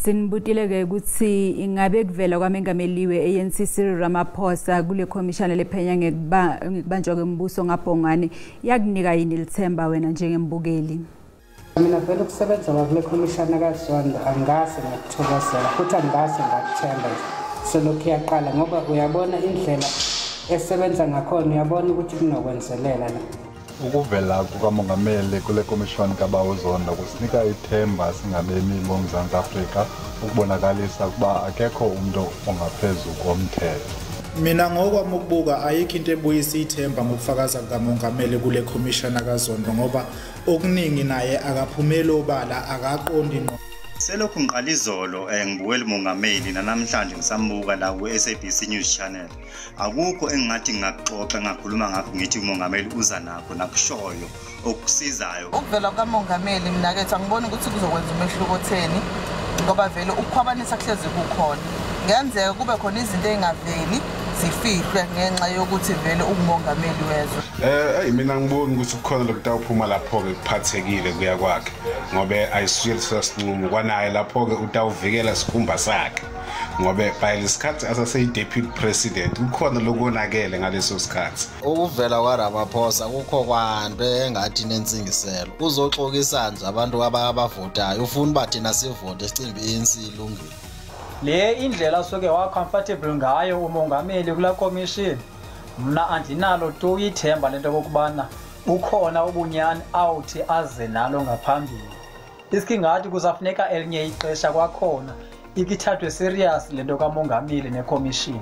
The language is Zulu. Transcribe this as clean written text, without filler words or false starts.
Sinibutile ukuthi ingabe kuvela kwamengameli we-ANC Cyril Ramaphosa kulekhomishana lephenya ngekubanjwa kwembuso ngabhongwane yakunika yini litsemba wena njengembukeli? Mina vele ukusebenza kulekhomishana kaZondo angase ngakuthokozela futhi angase ngakuthemba selokhu yaqala ngoba uyabona indlela esebenza ngakhona uyabona ukuthi kunokwenzelela la. Ukuvela kukamongameli kulekhomishana kaZondo kusinika ithemba singabemi boMzantsi Afrika ukubonakalisa ukuba akekho umuntu ongaphezulu komthetho. Mina ngokwami ukubuka ayikho into ebuyisa ithemba ngokufakaza kukamongameli kulekhomishana kaZondo ngoba okuningi naye akaphumeli obala akaqondi ngqo. Selokhu ngiqala izolo ngibukela umongameli namhlanje ngisambuka la ku-SABC News Channel. Akukho engingathi ngakuxoxa ngakhuluma ngakho ngithi umongameli uza nakho nakushoyo okusizayo. Ukuvela kwamongameli mina ke angiboni ukuthi kuzokwenza umehluko otheni ngoba vele ukukhwabanisa kuhlezi kukhona. Ngenzeka kube khona izinto ezingaveli zifihlwe ngenxa yokuthi vele umongameli wezwe. Mina ngiboni ukuthi kukhona lokutawuphuma lapho ke kuphatsekile kuya kwakhe ngobe ayisuyeli sasinqumo kwanaye lapho ke utawuvikela sikhumba sakhe ngobe by lesikhathi asase deputy president kukhona lokonakele ngaleso sikhathi. Ukuvela kwaRamaphosa kukho kwanto engathi nensingiselo uzoxokisa nje abantu abavotayo ufuna bathi nasivote sicimba iANC ilungile. Le indlela soke wa comfortable ngayo umongameli kula commission mna andinalo tu ithemba lento kokubana ukhona ubunyani awuthi aze nalo ngaphambili. Isingathi kuzafuneka elinye ixesha kwakhona ikithathwe serious lento kamongameli necommission.